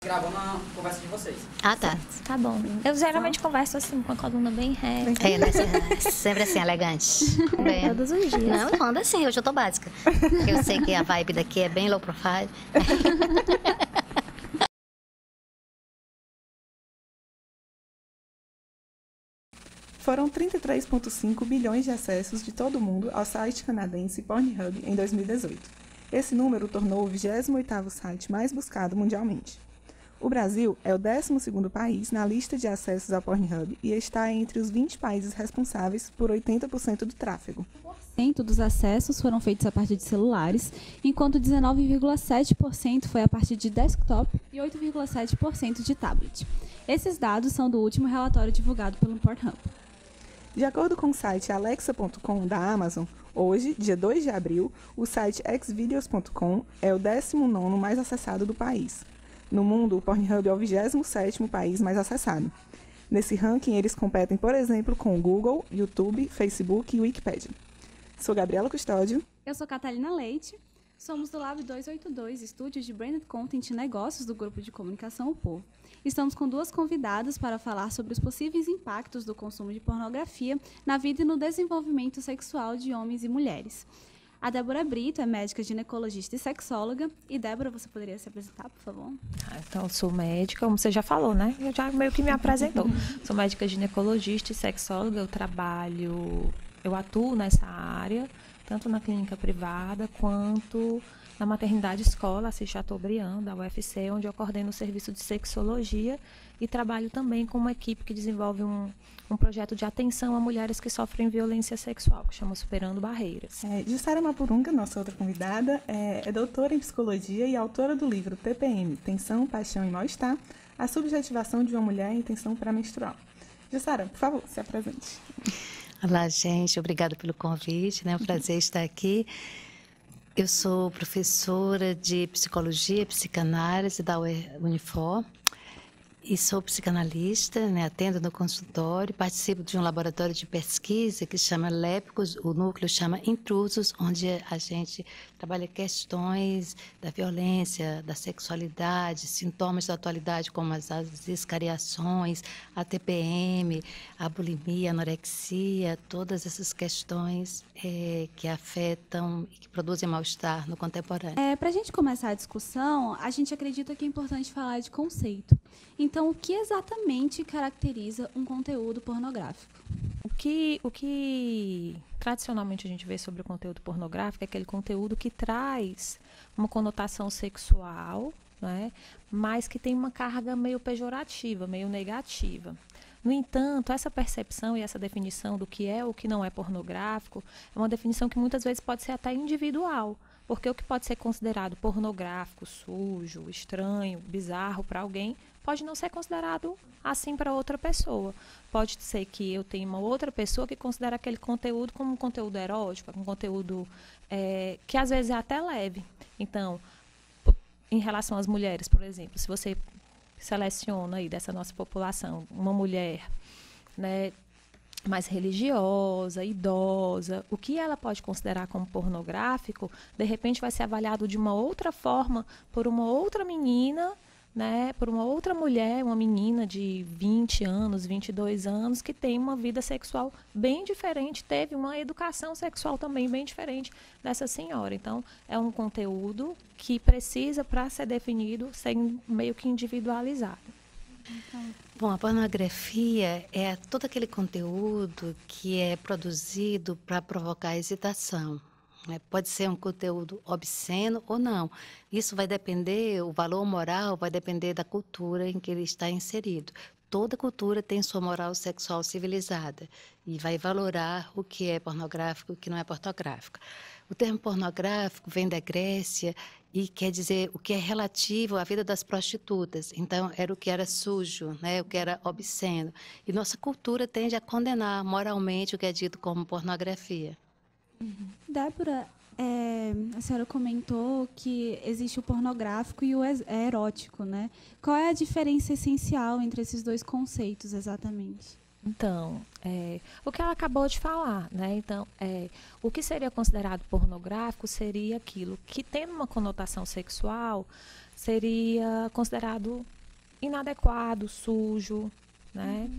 gravando a conversa de vocês. Ah, tá. Tá bom. Eu geralmente converso assim, com a coluna bem reta. É, né? Sempre assim, elegante. Bem, Todos os dias. não, anda assim, hoje eu tô básica. Eu sei que a vibe daqui é bem low profile. Foram 33,5 bilhões de acessos de todo o mundo ao site canadense Pornhub em 2018. Esse número tornou o 28º site mais buscado mundialmente. O Brasil é o 12º país na lista de acessos ao Pornhub e está entre os 20 países responsáveis por 80% do tráfego. 1% dos acessos foram feitos a partir de celulares, enquanto 19,7% foi a partir de desktop e 8,7% de tablet. Esses dados são do último relatório divulgado pelo Pornhub. De acordo com o site alexa.com da Amazon, hoje, dia 2 de abril, o site xvideos.com é o 19º mais acessado do país. No mundo, o Pornhub é o 27º país mais acessado. Nesse ranking, eles competem, por exemplo, com o Google, YouTube, Facebook e Wikipedia. Sou Gabriela Custódio. Eu sou Catalina Leite. Somos do Lab 282, estúdio de Branded Content e Negócios do Grupo de Comunicação O Povo. Estamos com duas convidadas para falar sobre os possíveis impactos do consumo de pornografia na vida e no desenvolvimento sexual de homens e mulheres. A Débora Brito é médica ginecologista e sexóloga. E, Débora, você poderia se apresentar, por favor? Então, eu sou médica, como você já falou, né? Eu já meio que me apresentou. Sou médica ginecologista e sexóloga. Eu atuo nessa área, tanto na clínica privada quanto na maternidade escola, Assis Chateaubriand, da UFC, onde eu coordeno o serviço de sexologia e trabalho também com uma equipe que desenvolve um projeto de atenção a mulheres que sofrem violência sexual, que chama Superando Barreiras. Jussara Mapurunga, nossa outra convidada, é doutora em psicologia e autora do livro TPM, Tensão, Paixão e Mal-Estar, a subjetivação de uma mulher em tensão pré-menstrual. Jussara, por favor, se apresente. Olá, gente. Obrigada pelo convite. É um prazer estar aqui. Eu sou professora de psicologia e psicanálise da Unifor e sou psicanalista, atendo no consultório, participo de um laboratório de pesquisa que chama Lépicos, o núcleo chama Intrusos, onde a gente trabalha questões da violência, da sexualidade, sintomas da atualidade como as escariações, a TPM, a bulimia, a anorexia, todas essas questões que afetam e que produzem mal-estar no contemporâneo. Para a gente começar a discussão, a gente acredita que é importante falar de conceito. Então, o que exatamente caracteriza um conteúdo pornográfico? O que tradicionalmente a gente vê sobre o conteúdo pornográfico é aquele conteúdo que traz uma conotação sexual, né, mas que tem uma carga meio pejorativa, meio negativa. No entanto, essa percepção e essa definição do que é ou que não é pornográfico é uma definição que muitas vezes pode ser até individual, porque o que pode ser considerado pornográfico, sujo, estranho, bizarro para alguém, pode não ser considerado assim para outra pessoa. Pode ser que eu tenha uma outra pessoa que considera aquele conteúdo como um conteúdo erótico, um conteúdo que às vezes é até leve. Então, em relação às mulheres, por exemplo, se você seleciona aí dessa nossa população uma mulher, né, mais religiosa, idosa, o que ela pode considerar como pornográfico, de repente vai ser avaliado de uma outra forma por uma outra menina, né, por uma outra mulher, uma menina de 20 anos, 22 anos, que tem uma vida sexual bem diferente, teve uma educação sexual também bem diferente dessa senhora. Então, é um conteúdo que precisa, para ser definido, ser meio que individualizado. Bom, a pornografia é todo aquele conteúdo que é produzido para provocar hesitação. Pode ser um conteúdo obsceno ou não. Isso vai depender, o valor moral vai depender da cultura em que ele está inserido. Toda cultura tem sua moral sexual civilizada e vai valorar o que é pornográfico e o que não é pornográfico. O termo pornográfico vem da Grécia e quer dizer o que é relativo à vida das prostitutas. Então, era o que era sujo, né? O que era obsceno. E nossa cultura tende a condenar moralmente o que é dito como pornografia. Débora, a senhora comentou que existe o pornográfico e o erótico, né? Qual é a diferença essencial entre esses dois conceitos, exatamente? Então, o que ela acabou de falar, né? Então, o que seria considerado pornográfico seria aquilo que, tendo uma conotação sexual, seria considerado inadequado, sujo, né?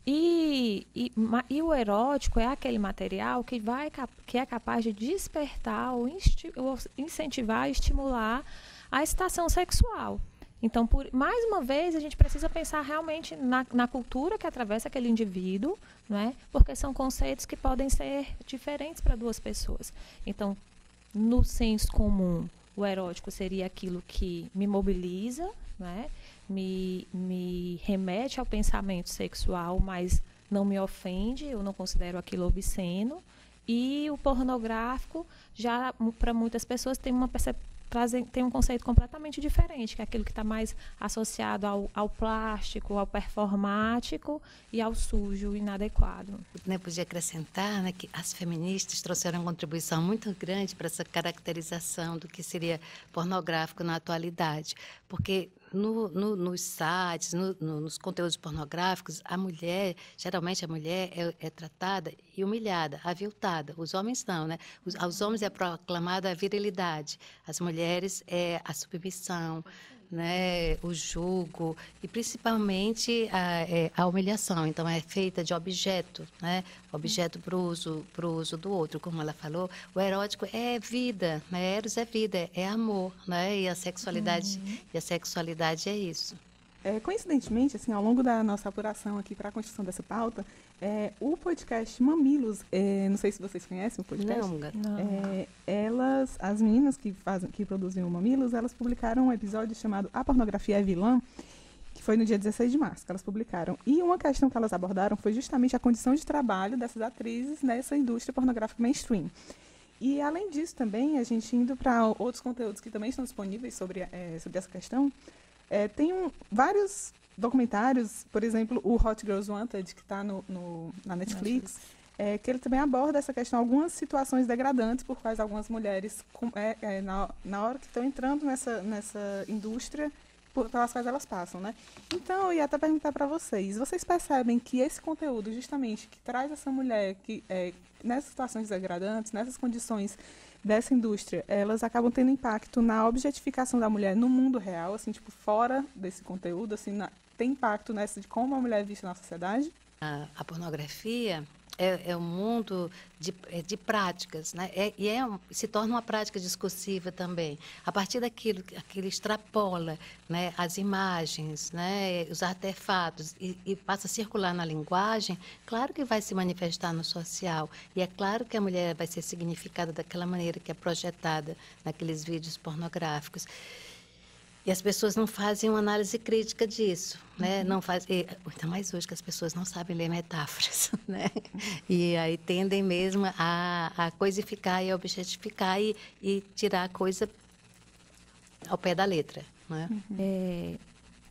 E o erótico é aquele material que é capaz de despertar ou incentivar, estimular a excitação sexual. Então, mais uma vez, a gente precisa pensar realmente na cultura que atravessa aquele indivíduo, né? Porque são conceitos que podem ser diferentes para duas pessoas. Então, no senso comum, o erótico seria aquilo que me mobiliza, né? Me remete ao pensamento sexual, mas não me ofende, eu não considero aquilo obsceno. E o pornográfico, já para muitas pessoas, tem um conceito completamente diferente, que é aquilo que está mais associado ao plástico, ao performático e ao sujo, inadequado. Eu podia acrescentar, né, que as feministas trouxeram uma contribuição muito grande para essa caracterização do que seria pornográfico na atualidade, porque nos sites, nos conteúdos pornográficos, geralmente a mulher é tratada e humilhada, aviltada. Os homens não, né? Aos homens é proclamada a virilidade, as mulheres é a submissão, né? O jugo e principalmente a humilhação. Então é feita de objeto, né? Objeto para o uso do outro, como ela falou. O erótico é vida, né? Eros é vida, é amor, né? E a sexualidade é isso. Coincidentemente, assim, ao longo da nossa apuração aqui para a construção dessa pauta, o podcast Mamilos, não sei se vocês conhecem o podcast. Não. As meninas que produzem o Mamilos, elas publicaram um episódio chamado A Pornografia é Vilã, que foi no dia 16 de março que elas publicaram. E uma questão que elas abordaram foi justamente a condição de trabalho dessas atrizes nessa indústria pornográfica mainstream. E, além disso, também, a gente indo para outros conteúdos que também estão disponíveis sobre essa questão, tem vários documentários, por exemplo, o Hot Girls Wanted, que está na Netflix, que ele também aborda essa questão, algumas situações degradantes por quais algumas mulheres, na hora que estão entrando nessa indústria, pelas quais elas passam, né? Então, eu ia até perguntar para vocês percebem que esse conteúdo, justamente, que traz essa mulher que nessas situações degradantes, nessas condições dessa indústria, elas acabam tendo impacto na objetificação da mulher no mundo real, assim, tipo, fora desse conteúdo, assim, tem impacto de como a mulher é vista na sociedade? A pornografia é um mundo de práticas, né? Se torna uma prática discursiva também. A partir daquilo que ele extrapola, né, as imagens, né, os artefatos, e passa a circular na linguagem, claro que vai se manifestar no social. E é claro que a mulher vai ser significada daquela maneira que é projetada naqueles vídeos pornográficos. E as pessoas não fazem uma análise crítica disso, né? Não fazem, ainda mais hoje que as pessoas não sabem ler metáforas, né? E aí tendem mesmo a coisificar e a objetificar e tirar a coisa ao pé da letra, né?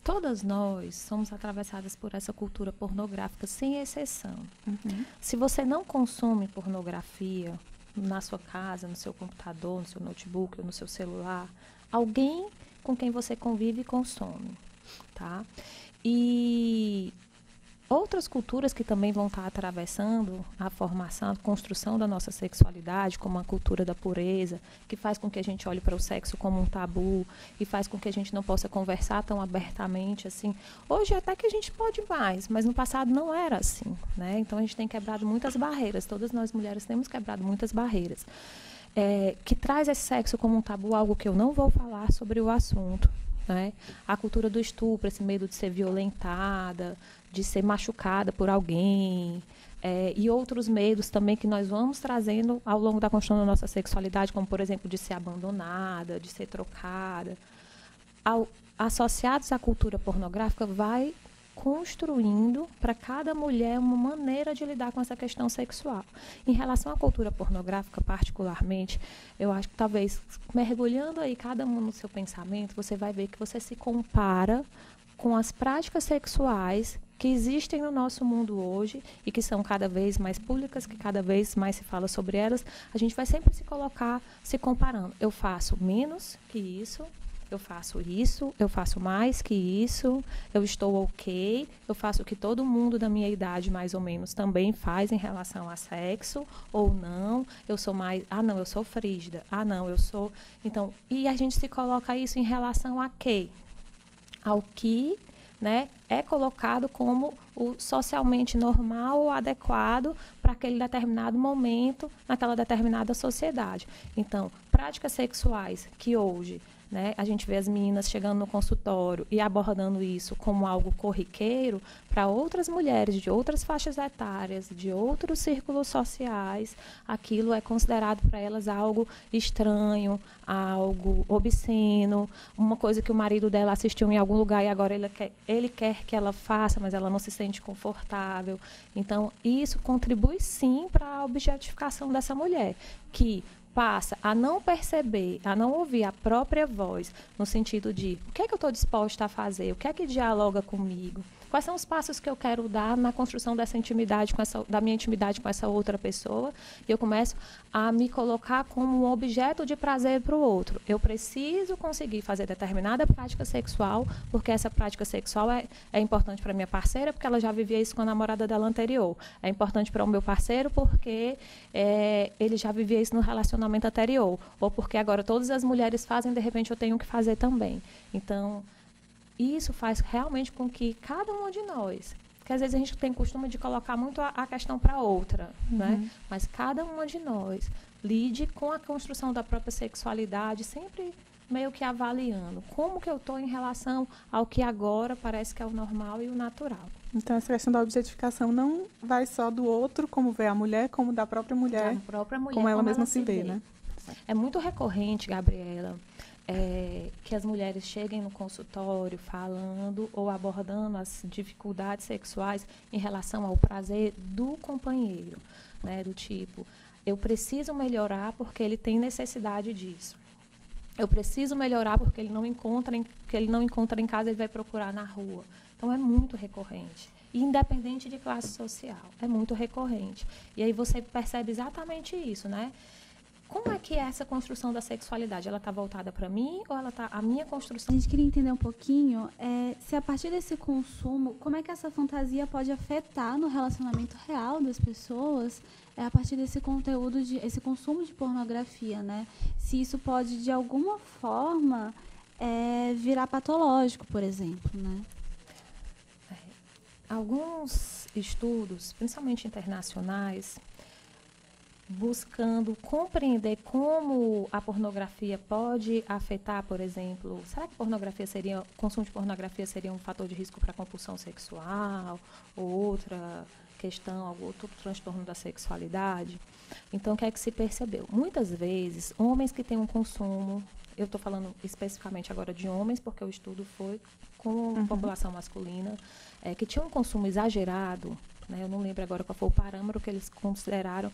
Todas nós somos atravessadas por essa cultura pornográfica, sem exceção. Se você não consome pornografia na sua casa, no seu computador, no seu notebook ou no seu celular, alguém com quem você convive e consome, tá? E outras culturas que também vão estar atravessando a formação, a construção da nossa sexualidade, como a cultura da pureza, que faz com que a gente olhe para o sexo como um tabu e faz com que a gente não possa conversar tão abertamente assim. Hoje até que a gente pode mais, mas no passado não era assim, né? Então a gente tem quebrado muitas barreiras, todas nós mulheres temos quebrado muitas barreiras. Que traz esse sexo como um tabu, algo que eu não vou falar sobre o assunto, né? A cultura do estupro, esse medo de ser violentada, de ser machucada por alguém, e outros medos também que nós vamos trazendo ao longo da construção da nossa sexualidade, como, por exemplo, de ser abandonada, de ser trocada. Associados à cultura pornográfica, vai construindo para cada mulher uma maneira de lidar com essa questão sexual. Em relação à cultura pornográfica, particularmente, eu acho que talvez mergulhando aí cada um no seu pensamento, você vai ver que você se compara com as práticas sexuais que existem no nosso mundo hoje e que são cada vez mais públicas, que cada vez mais se fala sobre elas. A gente vai sempre se colocar se comparando. Eu faço menos que isso, eu faço isso, eu faço mais que isso, eu estou ok, eu faço o que todo mundo da minha idade, mais ou menos, também faz em relação a sexo, ou não, eu sou mais, não, eu sou frígida, não, eu sou... Então, e a gente se coloca isso em relação a quê? Ao que, né, é colocado como o socialmente normal ou adequado para aquele determinado momento, naquela determinada sociedade. Então, práticas sexuais que hoje, né, a gente vê as meninas chegando no consultório e abordando isso como algo corriqueiro, para outras mulheres de outras faixas etárias, de outros círculos sociais, aquilo é considerado para elas algo estranho, algo obsceno, uma coisa que o marido dela assistiu em algum lugar e agora ele quer que ela faça, mas ela não se sente confortável. Então, isso contribui sim para a objetificação dessa mulher, que passa a não perceber, a não ouvir a própria voz, no sentido de o que é que eu estou disposta a fazer, o que é que dialoga comigo, quais são os passos que eu quero dar na construção dessa intimidade, da minha intimidade com essa outra pessoa, e eu começo a me colocar como um objeto de prazer para o outro. Eu preciso conseguir fazer determinada prática sexual, porque essa prática sexual é importante para minha parceira, porque ela já vivia isso com a namorada dela anterior. É importante para o meu parceiro, porque ele já vivia isso no relacionamento anterior. Ou porque agora todas as mulheres fazem, de repente eu tenho que fazer também. Então, isso faz realmente com que cada uma de nós, porque às vezes a gente tem costume de colocar muito a questão para outra, né? Mas cada uma de nós lide com a construção da própria sexualidade, sempre meio que avaliando como que eu estou em relação ao que agora parece que é o normal e o natural. Então, essa questão da objetificação não vai só do outro, como vê a mulher, como da própria mulher, como ela mesma se vê, né? É muito recorrente, Gabriela, que as mulheres cheguem no consultório falando ou abordando as dificuldades sexuais em relação ao prazer do companheiro, né? Do tipo, eu preciso melhorar porque ele tem necessidade disso. Eu preciso melhorar porque ele não encontra em casa, ele vai procurar na rua. Então, é muito recorrente. Independente de classe social, é muito recorrente. E aí você percebe exatamente isso, né? Como é que é essa construção da sexualidade? Ela está voltada para mim ou a minha construção? A gente queria entender um pouquinho se a partir desse consumo, como é que essa fantasia pode afetar no relacionamento real das pessoas a partir desse conteúdo, esse consumo de pornografia, né? Se isso pode, de alguma forma, virar patológico, por exemplo, né? Alguns estudos, principalmente internacionais, buscando compreender como a pornografia pode afetar, por exemplo, será que o consumo de pornografia seria um fator de risco para compulsão sexual ou outra questão, algum outro transtorno da sexualidade? Então, o que é que se percebeu? Muitas vezes, homens que têm um consumo, eu estou falando especificamente agora de homens, porque o estudo foi com população masculina, que tinha um consumo exagerado, né? Eu não lembro agora qual foi o parâmetro que eles consideraram,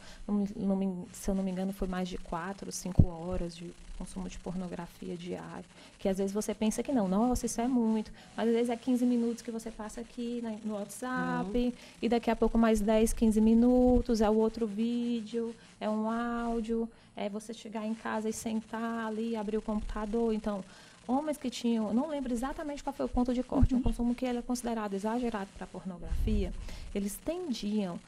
se eu não me engano, foi mais de 4 ou 5 horas de consumo de pornografia diário, que às vezes você pensa que não, nossa, isso é muito, mas às vezes é 15 minutos que você passa aqui no WhatsApp, e daqui a pouco mais 10, 15 minutos, é o outro vídeo, é um áudio, é você chegar em casa e sentar ali, abrir o computador. Então, homens que tinham, não lembro exatamente qual foi o ponto de corte, um consumo que ele é considerado exagerado para a pornografia, eles tendiam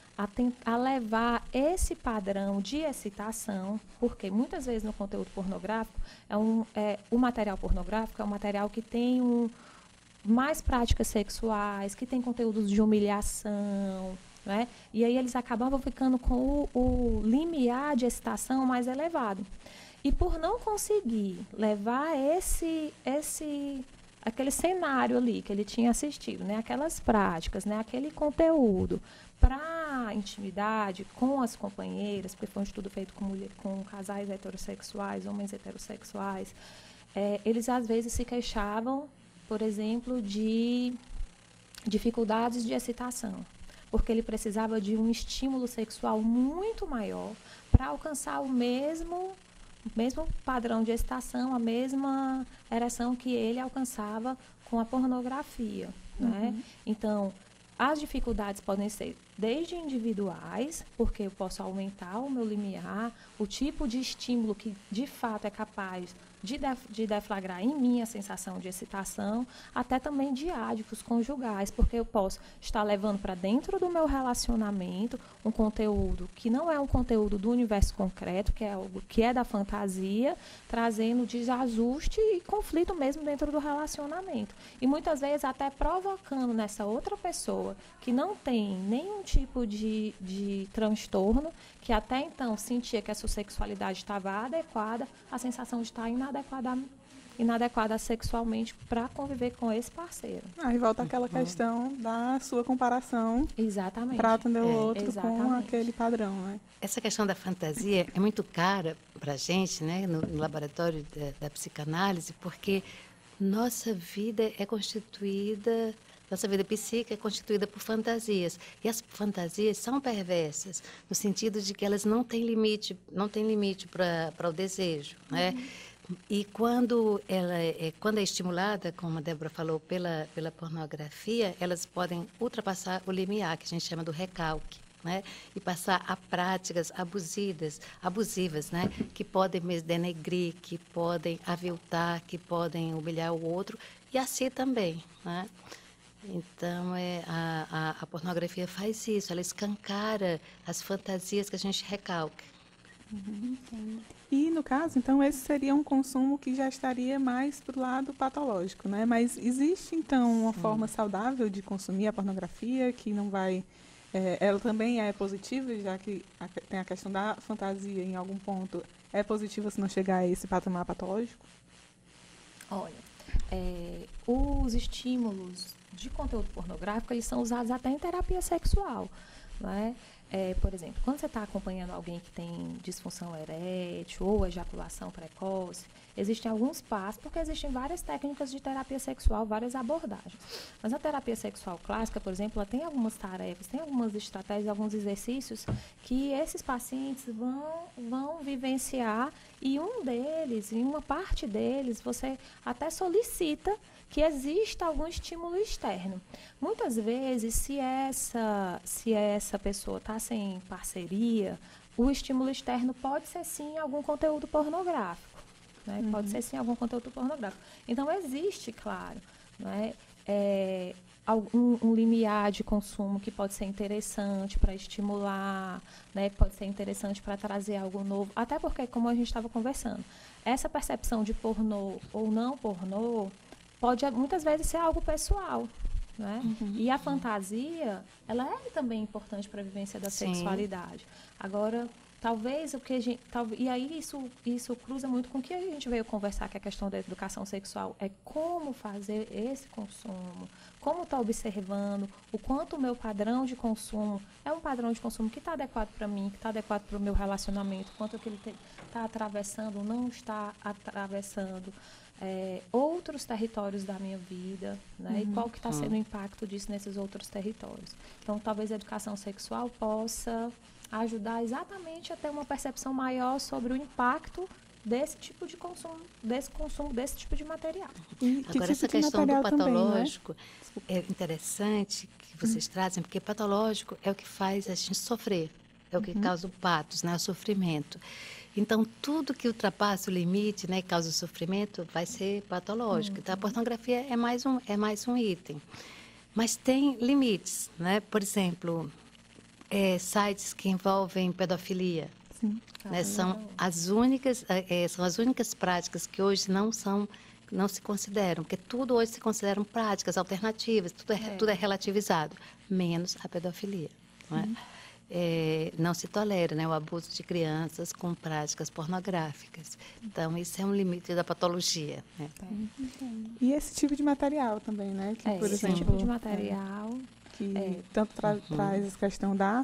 a levar esse padrão de excitação, porque muitas vezes no conteúdo pornográfico, o material pornográfico é um material que tem mais práticas sexuais, que tem conteúdos de humilhação, né? E aí eles acabavam ficando com o limiar de excitação mais elevado. E por não conseguir levar aquele cenário ali que ele tinha assistido, né, aquelas práticas, né, aquele conteúdo para a intimidade com as companheiras, porque foi um estudo feito com casais heterossexuais, homens heterossexuais, eles às vezes se queixavam, por exemplo, de dificuldades de excitação, porque ele precisava de um estímulo sexual muito maior para alcançar o mesmo padrão de excitação, a mesma ereção que ele alcançava com a pornografia, né? Então, as dificuldades podem ser desde individuais, porque eu posso aumentar o meu limiar, o tipo de estímulo que de fato é capaz de deflagrar em mim a sensação de excitação, até também diádicos conjugais, porque eu posso estar levando para dentro do meu relacionamento um conteúdo que não é um conteúdo do universo concreto, que é algo que é da fantasia, trazendo desajuste e conflito mesmo dentro do relacionamento. E muitas vezes até provocando nessa outra pessoa que não tem nenhum tipo de transtorno, que até então sentia que a sua sexualidade estava adequada, a sensação de estar inadequada sexualmente para conviver com esse parceiro. Aí volta aquela questão da sua comparação Exatamente. para atender o outro com exatamente. aquele padrão, né? Essa questão da fantasia é muito cara para a gente, né, no laboratório da psicanálise, porque nossa vida é constituída, nossa vida psíquica é constituída por fantasias. E as fantasias são perversas, no sentido de que elas não têm limite para o desejo, né? E quando quando é estimulada, como a Débora falou, pela pornografia, elas podem ultrapassar o limiar, que a gente chama do recalque, né? E passar a práticas abusivas, né? Que podem mesmo denegrir, que podem aviltar, que podem humilhar o outro, e assim também, né? Então, a pornografia faz isso, ela escancara as fantasias que a gente recalca. E, no caso, então, esse seria um consumo que já estaria mais para o lado patológico, né? Mas existe, então, uma forma saudável de consumir a pornografia que não vai... ela também é positiva, já que tem a questão da fantasia em algum ponto. É positiva se não chegar a esse patamar patológico? Olha, os estímulos de conteúdo pornográfico, eles são usados até em terapia sexual, né? Por exemplo, quando você está acompanhando alguém que tem disfunção erétil ou ejaculação precoce, existem alguns passos, porque existem várias técnicas de terapia sexual, várias abordagens. Mas a terapia sexual clássica, por exemplo, ela tem algumas tarefas, tem algumas estratégias, alguns exercícios que esses pacientes vão vivenciar, e em uma parte deles, você até solicita que exista algum estímulo externo. Muitas vezes, se essa pessoa está sem parceria, o estímulo externo pode ser sim algum conteúdo pornográfico, né? Pode ser sim algum conteúdo pornográfico. Então, existe, claro, né, um limiar de consumo que pode ser interessante para estimular, né, que pode ser interessante para trazer algo novo. Até porque, como a gente estava conversando, essa percepção de pornô ou não pornô pode muitas vezes ser algo pessoal, né? E a fantasia, ela é também importante para a vivência da sexualidade. Agora, talvez o que a gente... E aí isso cruza muito com o que a gente veio conversar, que é a questão da educação sexual. É como fazer esse consumo, como estar observando o quanto o meu padrão de consumo é um padrão de consumo que está adequado para mim, que está adequado para o meu relacionamento, quanto que ele está atravessando ou não está atravessando outros territórios da minha vida, né? E qual que está sendo o impacto disso nesses outros territórios. Então, talvez a educação sexual possa ajudar exatamente a ter uma percepção maior sobre o impacto desse tipo de consumo, desse tipo de material. Agora, essa questão do patológico também, né? É interessante que vocês trazem, porque patológico é o que faz a gente sofrer, é o que causa o patos, né? O sofrimento. Então, tudo que ultrapassa o limite, né, e causa sofrimento, vai ser patológico. Então, a pornografia é mais um item. Mas tem limites, né? Por exemplo, sites que envolvem pedofilia. Sim. Né? São as únicas práticas que hoje não se consideram, porque tudo hoje se consideram práticas alternativas, tudo é relativizado, menos a pedofilia. Não é? Não se tolera, né, o abuso de crianças com práticas pornográficas. Então, isso é um limite da patologia. Né? E esse tipo de material também, né? Que, por exemplo, tipo de material que tanto traz a questão da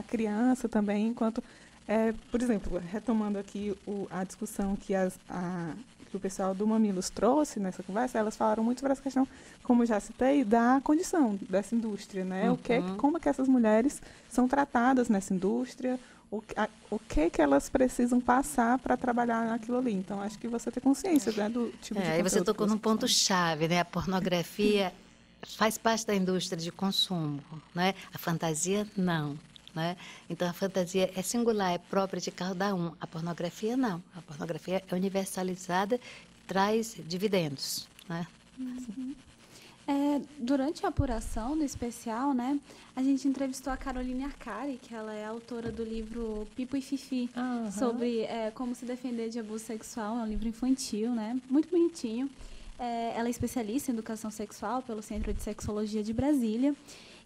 criança também, quanto... por exemplo, retomando aqui a discussão que que o pessoal do Mamilos trouxe nessa conversa, elas falaram muito sobre essa questão, como eu já citei, da condição dessa indústria, né? Como é que essas mulheres são tratadas nessa indústria, o que elas precisam passar para trabalhar naquilo ali. Então, acho que você tem consciência, né, do tipo de Aí você tocou num ponto-chave, né? A pornografia faz parte da indústria de consumo, né? A fantasia, não. Né? Então, a fantasia é singular, é própria de cada um. A pornografia, não. A pornografia é universalizada, traz dividendos. Né? Durante a apuração do especial, né, a gente entrevistou a Caroline Arcari, que ela é autora do livro Pipo e Fifi, sobre como se defender de abuso sexual. É um livro infantil, né, muito bonitinho. Ela é especialista em educação sexual pelo Centro de Sexologia de Brasília.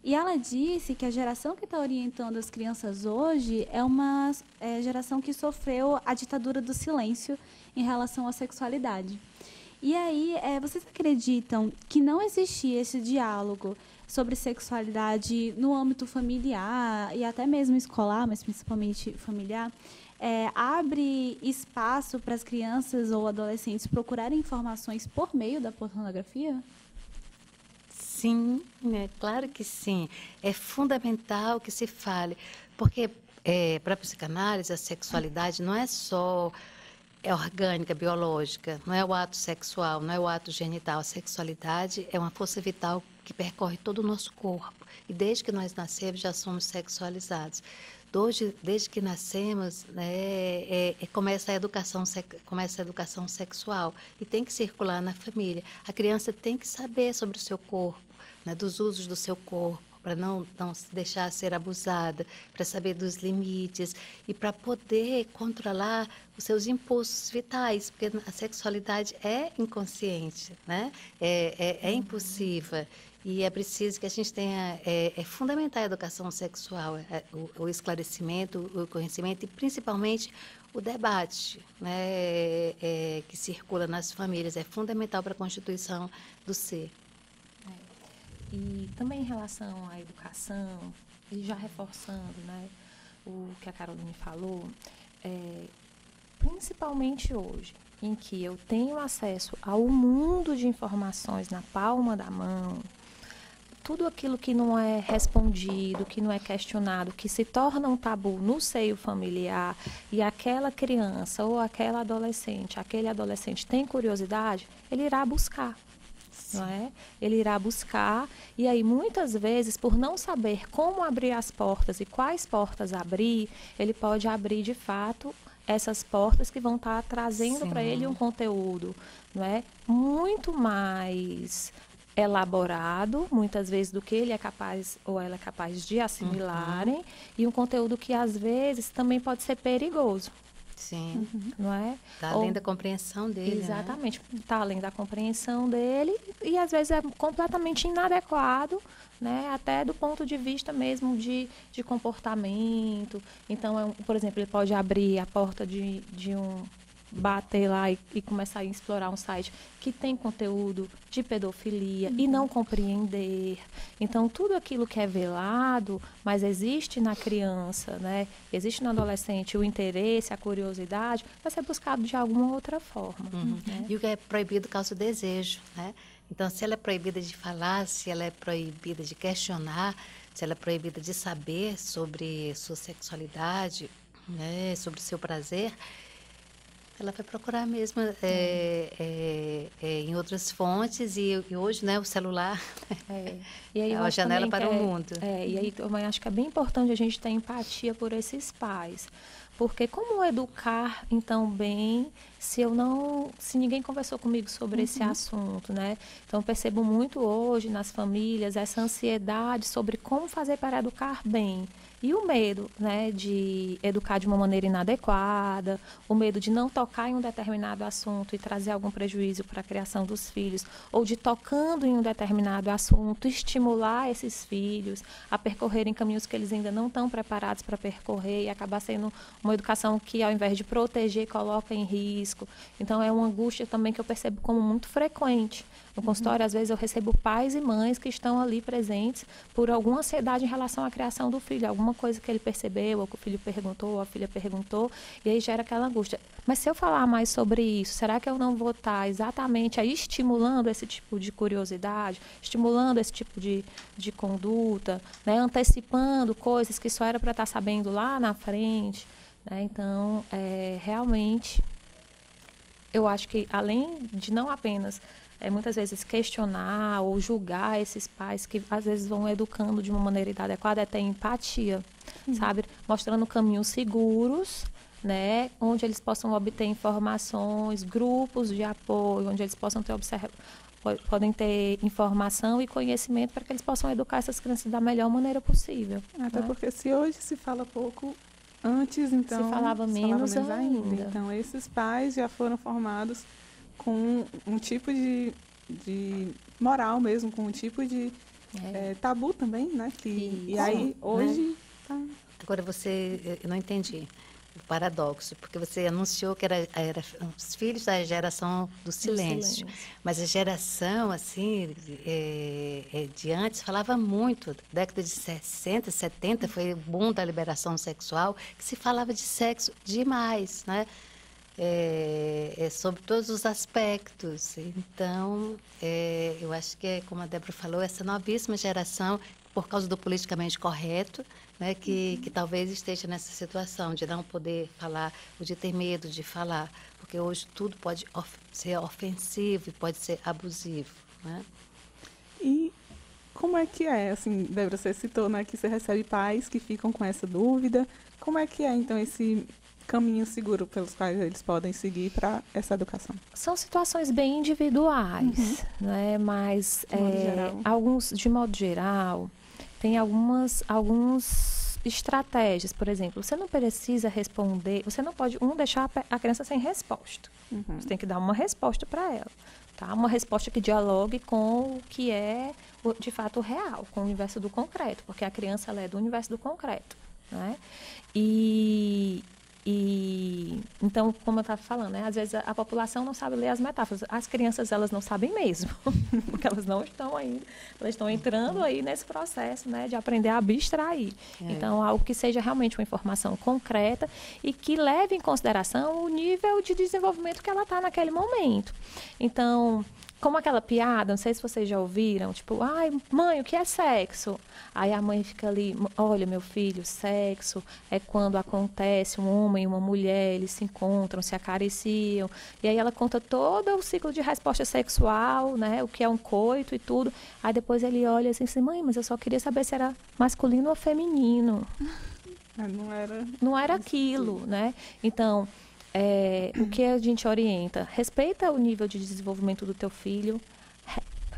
E ela disse que a geração que está orientando as crianças hoje é uma geração que sofreu a ditadura do silêncio em relação à sexualidade. E aí, vocês acreditam que não existia esse diálogo sobre sexualidade no âmbito familiar e até mesmo escolar, mas principalmente familiar, abre espaço para as crianças ou adolescentes procurarem informações por meio da pornografia? Sim, claro que sim. É fundamental que se fale, porque para a psicanálise a sexualidade não é só orgânica, biológica, não é o ato sexual, não é o ato genital. A sexualidade é uma força vital que percorre todo o nosso corpo. E desde que nós nascemos já somos sexualizados. Desde que nascemos, né, começa a educação sexual e tem que circular na família. A criança tem que saber sobre o seu corpo, né, dos usos do seu corpo, para não se deixar ser abusada, para saber dos limites e para poder controlar os seus impulsos vitais, porque a sexualidade é inconsciente, né? É impulsiva. E é preciso que a gente tenha, é fundamental a educação sexual, o esclarecimento, o conhecimento e principalmente o debate, né, que circula nas famílias. É fundamental para a constituição do ser. E também em relação à educação, e já reforçando, né, o que a Caroline falou, principalmente hoje, em que eu tenho acesso ao mundo de informações na palma da mão, tudo aquilo que não é respondido, que não é questionado, que se torna um tabu no seio familiar e aquela criança ou aquela adolescente, aquele adolescente tem curiosidade, ele irá buscar. Não é? Ele irá buscar e aí muitas vezes por não saber como abrir as portas e quais portas abrir, ele pode abrir de fato essas portas que vão estar trazendo para ele um conteúdo, não é? Muito mais elaborado, muitas vezes, do que ele é capaz ou ela é capaz de assimilarem, e um conteúdo que às vezes também pode ser perigoso. Sim. Não é? Está além da compreensão dele. Exatamente. Está além da compreensão dele e às vezes é completamente inadequado, né? Até do ponto de vista mesmo de comportamento. Então, por exemplo, ele pode abrir a porta de um bater lá e começar a explorar um site que tem conteúdo de pedofilia e não compreender. Então, tudo aquilo que é velado, mas existe na criança, né? Existe no adolescente o interesse, a curiosidade, vai ser buscado de alguma outra forma. Né? E o que é proibido causa o desejo, né? Então, se ela é proibida de falar, se ela é proibida de questionar, se ela é proibida de saber sobre sua sexualidade, né? Sobre o seu prazer, ela vai procurar mesmo em outras fontes e hoje, né, o celular e aí é uma janela para o mundo. E aí eu acho que é bem importante a gente ter empatia por esses pais. Porque como educar, então, bem, se ninguém conversou comigo sobre esse assunto, né? Então, eu percebo muito hoje nas famílias essa ansiedade sobre como fazer para educar bem. E o medo, né, de educar de uma maneira inadequada, o medo de não tocar em um determinado assunto e trazer algum prejuízo para a criação dos filhos, ou de tocando em um determinado assunto, estimular esses filhos a percorrerem caminhos que eles ainda não estão preparados para percorrer e acabar sendo uma educação que, ao invés de proteger, coloca em risco. Então, é uma angústia também que eu percebo como muito frequente. No consultório, às vezes, eu recebo pais e mães que estão ali presentes por alguma ansiedade em relação à criação do filho, alguma coisa que ele percebeu, ou que o filho perguntou, ou a filha perguntou, e aí gera aquela angústia. Mas se eu falar mais sobre isso, será que eu não vou estar exatamente aí estimulando esse tipo de curiosidade, estimulando esse tipo de conduta, né? Antecipando coisas que só era para estar sabendo lá na frente, né? Então, realmente, eu acho que além de não apenas muitas vezes questionar ou julgar esses pais que às vezes vão educando de uma maneira inadequada, é ter empatia, sabe? Mostrando caminhos seguros, né? Onde eles possam obter informações, grupos de apoio, onde eles possam podem ter informação e conhecimento para que eles possam educar essas crianças da melhor maneira possível. Até né? porque se hoje se fala pouco, antes então Se falava menos ainda. Então esses pais já foram formados com um tipo de moral mesmo, com um tipo de tabu também, né? E aí hoje tá... Agora eu não entendi o paradoxo, porque você anunciou que era os filhos da geração do silêncio. Mas a geração, assim, de antes, falava muito. Década de 60, 70, foi o boom da liberação sexual, que se falava de sexo demais, né? Sobre todos os aspectos. Então, eu acho que, como a Débora falou, essa novíssima geração, por causa do politicamente correto, né, que talvez esteja nessa situação de não poder falar, ou de ter medo de falar, porque hoje tudo pode ser ofensivo e pode ser abusivo. Né? E como é que é? Assim, Débora, você citou, né, que você recebe pais que ficam com essa dúvida. Como é que é, então, esse caminho seguro pelos quais eles podem seguir para essa educação? São situações bem individuais, né? Mas de modo geral, tem algumas estratégias. Por exemplo, você não precisa responder, você não pode deixar a criança sem resposta. Você tem que dar uma resposta para ela, tá? Uma resposta que dialogue com o que é de fato real, com o universo do concreto, porque a criança ela é do universo do concreto, né? Então, como eu estava falando, né, às vezes a população não sabe ler as metáforas. As crianças, elas não sabem mesmo, porque elas não estão ainda, elas estão entrando aí nesse processo, né, de aprender a abstrair. Então, algo que seja realmente uma informação concreta e que leve em consideração o nível de desenvolvimento que ela está naquele momento. Então, como aquela piada, não sei se vocês já ouviram, tipo, ai, mãe, o que é sexo? Aí a mãe fica ali, olha, meu filho, sexo é quando acontece um homem e uma mulher, eles se encontram, se acariciam. E aí ela conta todo o ciclo de resposta sexual, né, o que é um coito e tudo. Aí depois ele olha assim, mãe, mas eu só queria saber se era masculino ou feminino. Não era aquilo, né? Então... o que a gente orienta? Respeita o nível de desenvolvimento do teu filho,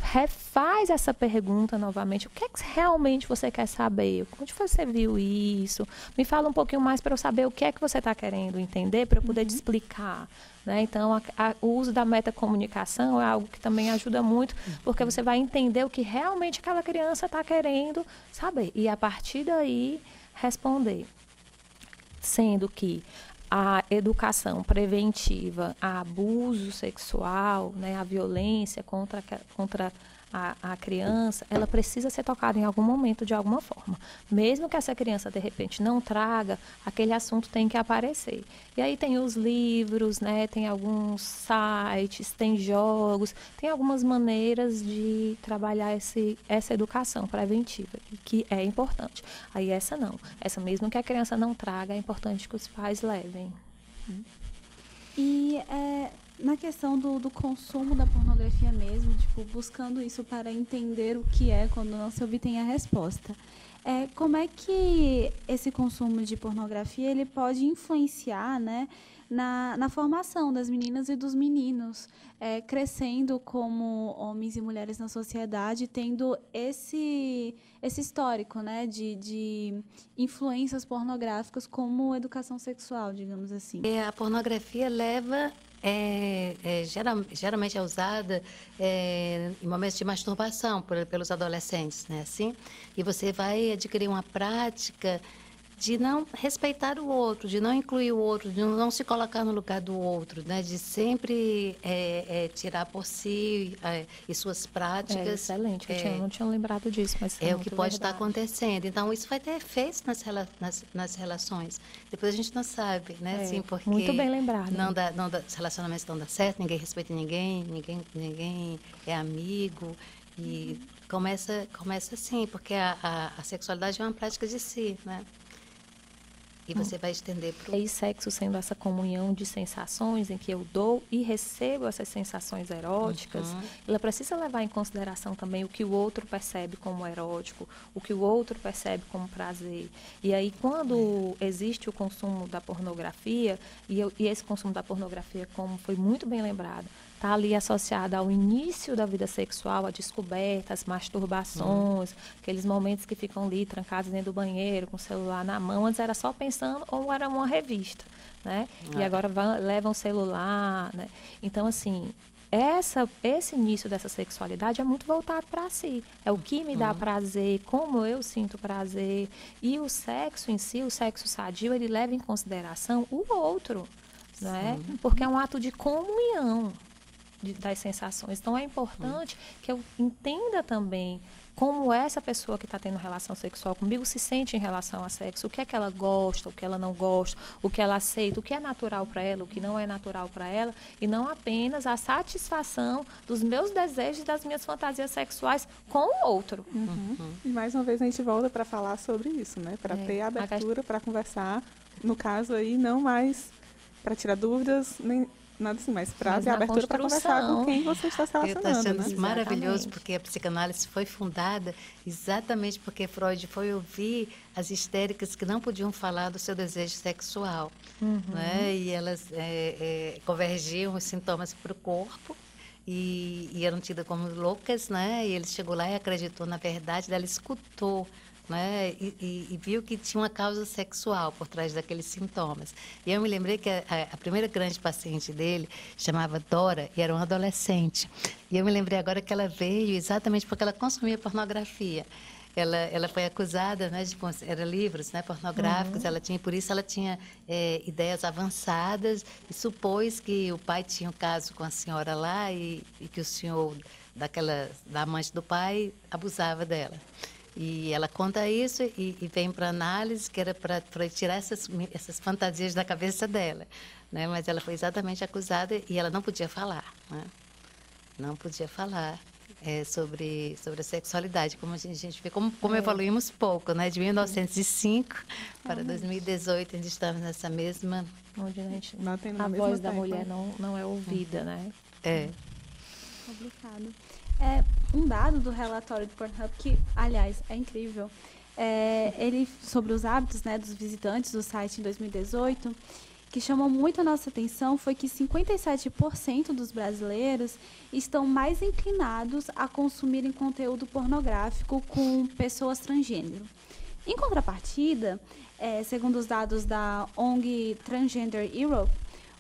refaz essa pergunta novamente. O que é que realmente você quer saber? Onde você viu isso? Me fala um pouquinho mais para eu saber o que é que você está querendo entender, para eu poder te explicar. Né? Então, o uso da metacomunicação é algo que também ajuda muito, porque você vai entender o que realmente aquela criança está querendo saber. E, a partir daí, responder. Sendo que a educação preventiva, a abuso sexual, né, a violência contra a criança, ela precisa ser tocada em algum momento, de alguma forma. Mesmo que essa criança, de repente, não traga, aquele assunto tem que aparecer. E aí tem os livros, né, tem alguns sites, tem jogos, tem algumas maneiras de trabalhar essa educação preventiva, que é importante. Aí essa não. Essa mesmo que a criança não traga, é importante que os pais levem. E na questão do consumo da pornografia mesmo, tipo, buscando isso para entender o que é quando não se obtém a resposta. Como é que esse consumo de pornografia ele pode influenciar, né, na formação das meninas e dos meninos, crescendo como homens e mulheres na sociedade, tendo esse histórico, né, de influências pornográficas como educação sexual, digamos assim? A pornografia leva... geralmente é usada em momentos de masturbação pelos adolescentes, né? Assim, e você vai adquirir uma prática de não respeitar o outro, de não incluir o outro, de não se colocar no lugar do outro, né? De sempre tirar por si e suas práticas. Excelente, eu não tinha lembrado disso, mas é o que pode estar acontecendo. Então, isso vai ter efeitos nas relações. Depois a gente não sabe, né? Assim, porque muito bem lembrado. Os relacionamentos não dão certo, ninguém respeita ninguém é amigo. E começa assim, porque a sexualidade é uma prática de si, né? E você vai estender para E sexo sendo essa comunhão de sensações em que eu dou e recebo essas sensações eróticas, ela precisa levar em consideração também o que o outro percebe como erótico, o que o outro percebe como prazer. E aí, quando existe o consumo da pornografia, e esse consumo da pornografia, como foi muito bem lembrado, está ali associada ao início da vida sexual, a descobertas, masturbações, aqueles momentos que ficam ali trancados dentro do banheiro, com o celular na mão. Antes era só pensando ou era uma revista, né? E agora levam o celular, né? Então, assim, esse início dessa sexualidade é muito voltado para si. É o que me dá prazer, como eu sinto prazer. E o sexo em si, o sexo sadio, ele leva em consideração o outro, né? Porque é um ato de comunhão das sensações. Então, é importante que eu entenda também como essa pessoa que está tendo relação sexual comigo se sente em relação ao sexo, o que é que ela gosta, o que ela não gosta, o que ela aceita, o que é natural para ela, o que não é natural para ela, e não apenas a satisfação dos meus desejos e das minhas fantasias sexuais com o outro. E mais uma vez a gente volta para falar sobre isso, né? Para ter abertura, para conversar. No caso aí, não mais para tirar dúvidas, nem nada assim, mas para ter abertura para conversar com quem você está se relacionando. Eu estou achando né? isso maravilhoso, porque a psicanálise foi fundada exatamente porque Freud foi ouvir as histéricas que não podiam falar do seu desejo sexual. Né? E elas convergiam os sintomas para o corpo e eram tidas como loucas, né? E ele chegou lá e acreditou na verdade, ela escutou, né? E viu que tinha uma causa sexual por trás daqueles sintomas. E eu me lembrei que a primeira grande paciente dele chamava Dora e era uma adolescente. E eu me lembrei agora que ela veio exatamente porque ela consumia pornografia. Ela foi acusada, né, era livros, né, pornográficos, por isso ela tinha ideias avançadas e supôs que o pai tinha um caso com a senhora lá e que o senhor da amante do pai abusava dela. E ela conta isso e vem para análise, que era para tirar essas fantasias da cabeça dela. Né? Mas ela foi exatamente acusada e ela não podia falar. Né? Não podia falar sobre a sexualidade. Como a gente vê, como evoluímos pouco, né? De 1905 para 2018, ainda estamos nessa mesma... Onde a voz da mulher não é ouvida, né? É. Complicado. Um dado do relatório do Pornhub, que, aliás, é incrível, ele sobre os hábitos, né, dos visitantes do site em 2018, que chamou muito a nossa atenção foi que 57% dos brasileiros estão mais inclinados a consumirem conteúdo pornográfico com pessoas transgênero. Em contrapartida, segundo os dados da ONG Transgender Europe,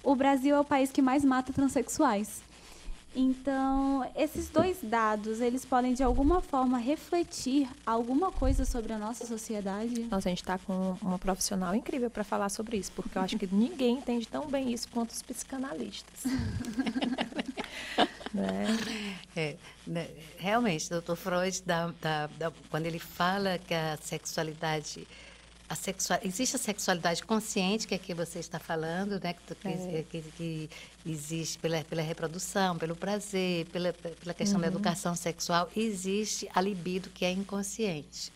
o Brasil é o país que mais mata transexuais. Então, esses dois dados, eles podem, de alguma forma, refletir alguma coisa sobre a nossa sociedade? Nossa, a gente está com uma profissional incrível para falar sobre isso, porque eu acho que ninguém entende tão bem isso quanto os psicanalistas. Né? Realmente, o Dr. Freud, quando ele fala que a sexualidade... existe a sexualidade consciente, que é que você está falando, né? Que existe pela reprodução, pelo prazer, pela questão da educação sexual. E existe a libido, que é inconsciente,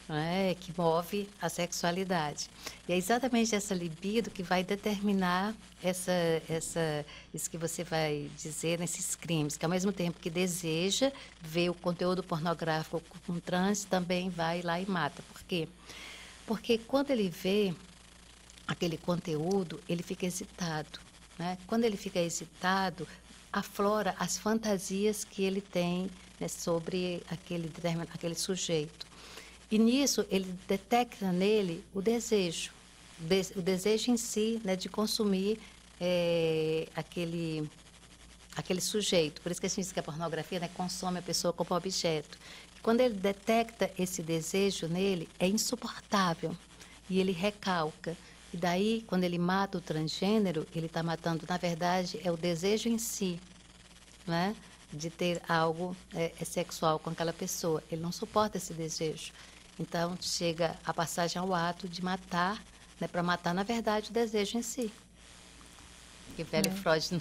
né? Que move a sexualidade. E é exatamente essa libido que vai determinar isso que você vai dizer nesses crimes, que ao mesmo tempo que deseja ver o conteúdo pornográfico com trans, também vai lá e mata. Por quê? Porque quando ele vê aquele conteúdo, ele fica excitado. Né? Quando ele fica excitado, aflora as fantasias que ele tem, né, sobre aquele sujeito. E nisso, ele detecta nele o desejo em si, né, de consumir aquele sujeito. Por isso que a gente diz que a pornografia, né, consome a pessoa como objeto. Quando ele detecta esse desejo nele, é insuportável e ele recalca. E daí, quando ele mata o transgênero, ele está matando, na verdade, é o desejo em si, né? De ter algo sexual com aquela pessoa. Ele não suporta esse desejo. Então, chega a passagem ao ato de matar, né? Para matar, na verdade, o desejo em si. Que velho Freud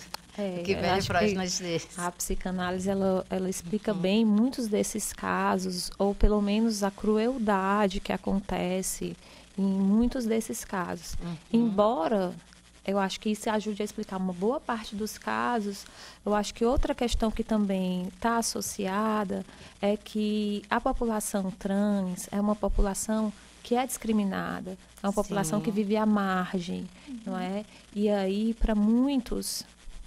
nos diz. A psicanálise, ela explica bem muitos desses casos, ou pelo menos a crueldade que acontece em muitos desses casos. Embora eu acho que isso ajude a explicar uma boa parte dos casos, eu acho que outra questão que também está associada é que a população trans é uma população que é discriminada, é uma população que vive à margem, não é? E aí, para muitos,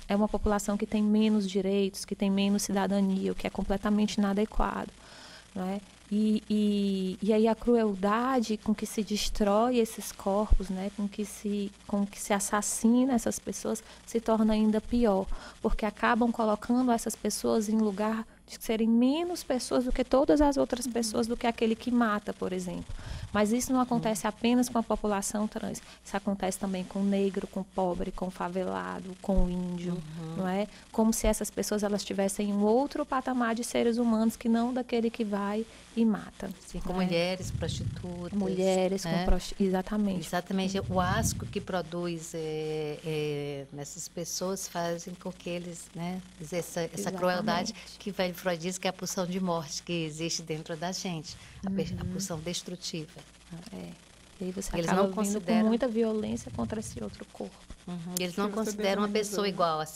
é uma população que tem menos direitos, que tem menos cidadania, o que é completamente inadequado, não é? E aí a crueldade com que se destrói esses corpos, né, com que se assassina essas pessoas, se torna ainda pior, porque acabam colocando essas pessoas em lugar de serem menos pessoas do que todas as outras pessoas, do que aquele que mata, por exemplo. Mas isso não acontece apenas com a população trans, isso acontece também com o negro, com o pobre, com o favelado, com o índio, não é? Como se essas pessoas elas tivessem um outro patamar de seres humanos que não daquele que vai e mata. Sim, com mulheres, prostitutas. Mulheres, né? Exatamente. Exatamente. O asco que produz nessas pessoas fazem com que eles, né, essa crueldade que velho Freud diz que é a pulsão de morte que existe dentro da gente, a pulsão destrutiva. E aí você Eles acaba não vindo com muita violência contra esse outro corpo. Eles não consideram uma pessoa igual a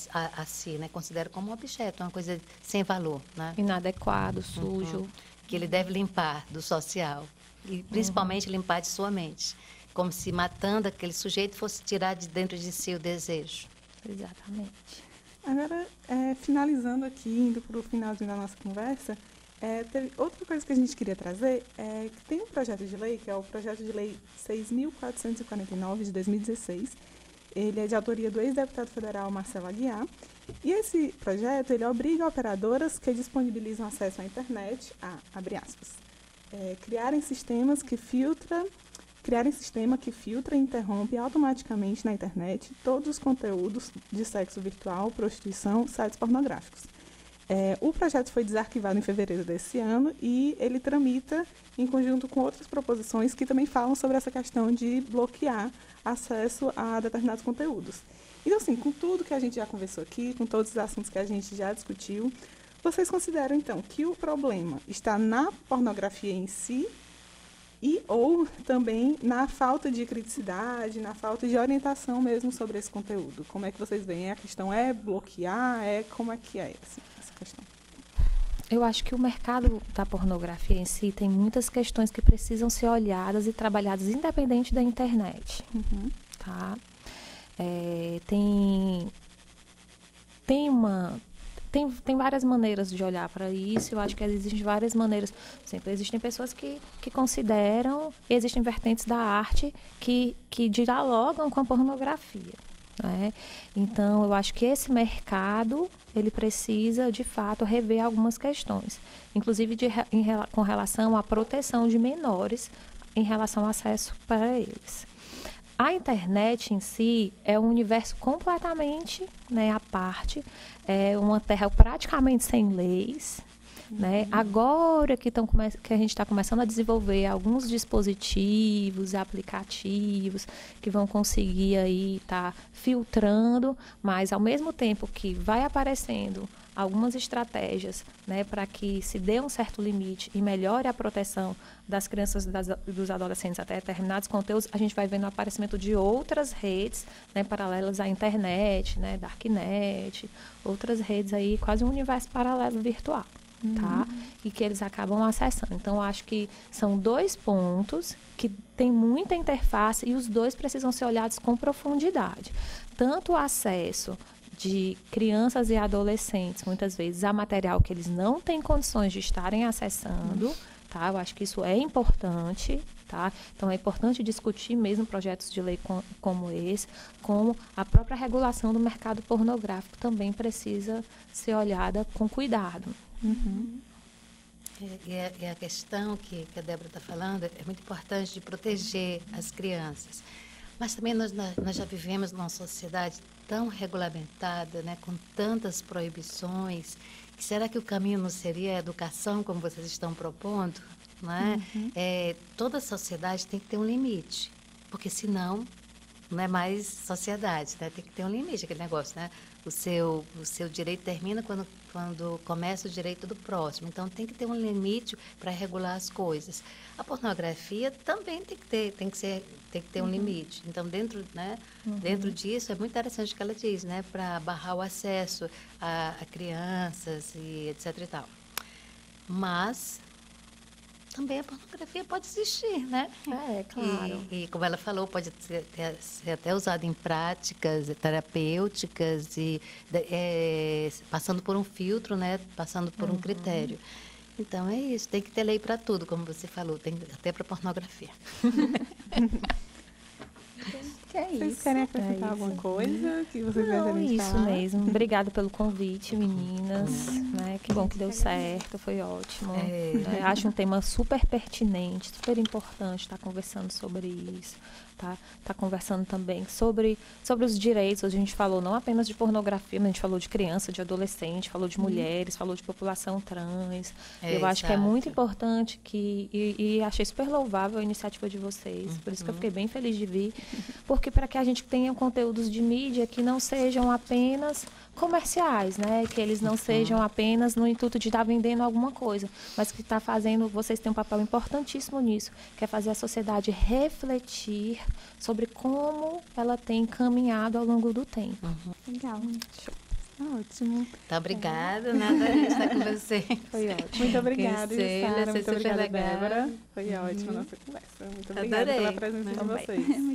si, né? Consideram como um objeto, uma coisa sem valor, né? Inadequado, sujo. Que ele deve limpar do social. E principalmente limpar de sua mente. Como se matando aquele sujeito fosse tirar de dentro de si o desejo. Exatamente. Agora, finalizando aqui, indo para o finalzinho da nossa conversa, outra coisa que a gente queria trazer é que tem um projeto de lei, que é o projeto de lei 6.449 de 2016. Ele é de autoria do ex-deputado federal Marcelo Aguiar. E esse projeto, ele obriga operadoras que disponibilizam acesso à internet a, abre aspas, criarem sistema que filtra e interrompe automaticamente na internet todos os conteúdos de sexo virtual, prostituição, sites pornográficos. O projeto foi desarquivado em fevereiro desse ano e ele tramita em conjunto com outras proposições que também falam sobre essa questão de bloquear acesso a determinados conteúdos. Então, assim, com tudo que a gente já conversou aqui, com todos os assuntos que a gente já discutiu, vocês consideram, então, que o problema está na pornografia em si e ou também na falta de criticidade, na falta de orientação mesmo sobre esse conteúdo? Como é que vocês veem? A questão é bloquear? Como é que é essa questão? Eu acho que o mercado da pornografia em si tem muitas questões que precisam ser olhadas e trabalhadas independente da internet. Tá? Tem várias maneiras de olhar para isso. Eu acho que existem várias maneiras. Sempre existem pessoas que consideram, existem vertentes da arte que dialogam com a pornografia. Né? Então, eu acho que esse mercado ele precisa, de fato, rever algumas questões, inclusive com relação à proteção de menores em relação ao acesso para eles. A internet em si é um universo completamente, né, à parte, é uma terra praticamente sem leis. Né? Agora que a gente está começando a desenvolver alguns dispositivos, aplicativos que vão conseguir aí estar filtrando, mas ao mesmo tempo que vai aparecendo algumas estratégias, né, para que se dê um certo limite e melhore a proteção das crianças e dos adolescentes até determinados conteúdos, a gente vai vendo o aparecimento de outras redes, né, paralelas à internet, né, Darknet, outras redes aí, quase um universo paralelo virtual. Tá? E que eles acabam acessando. Então, eu acho que são dois pontos que têm muita interface e os dois precisam ser olhados com profundidade. Tanto o acesso de crianças e adolescentes, muitas vezes, a material que eles não têm condições de estarem acessando, tá? Eu acho que isso é importante, tá? Então, é importante discutir mesmo projetos de lei como esse, como a própria regulação do mercado pornográfico também precisa ser olhada com cuidado. E a questão que a Débora está falando é muito importante de proteger as crianças. Mas também nós já vivemos numa sociedade tão regulamentada, né, com tantas proibições, que será que o caminho não seria a educação, como vocês estão propondo? Não é? Toda sociedade tem que ter um limite, porque senão não é mais sociedade, né? Tem que ter um limite aquele negócio, né? o seu direito termina quando começa o direito do próximo. Então, tem que ter um limite para regular as coisas. A pornografia também tem que ter um limite. Então, dentro disso, é muito interessante o que ela diz, né? Para barrar o acesso a crianças e etc e tal. Mas também a pornografia pode existir, né? Claro. E como ela falou, pode ser até usada em práticas terapêuticas e passando por um filtro, né? Passando por um critério. Então é isso, tem que ter lei para tudo, como você falou, tem até para pornografia. Que é Vocês isso. querem acrescentar alguma coisa que vocês deserem Isso falar? mesmo. Obrigada pelo convite, meninas. Né? Que bom que deu certo, foi ótimo. Né? Acho um tema super pertinente, super importante estar conversando sobre isso. Tá conversando também sobre os direitos. A gente falou não apenas de pornografia, mas a gente falou de criança, de adolescente, falou de mulheres, falou de população trans. Eu acho que é muito importante e achei super louvável a iniciativa de vocês. Por isso que eu fiquei bem feliz de vir. Porque para que a gente tenha conteúdos de mídia que não sejam apenas comerciais, né? Que eles não sejam apenas no intuito de estar vendendo alguma coisa, mas que está fazendo, vocês têm um papel importantíssimo nisso, que é fazer a sociedade refletir sobre como ela tem caminhado ao longo do tempo. Legal. Ótimo. Tá, obrigada, nada a estar com você. Foi ótimo. Muito obrigada, Cecília, Sara. foi Muito super obrigada, legal. Débora. Foi ótima a nossa conversa. Muito obrigada Adorei. pela presença de Também. vocês.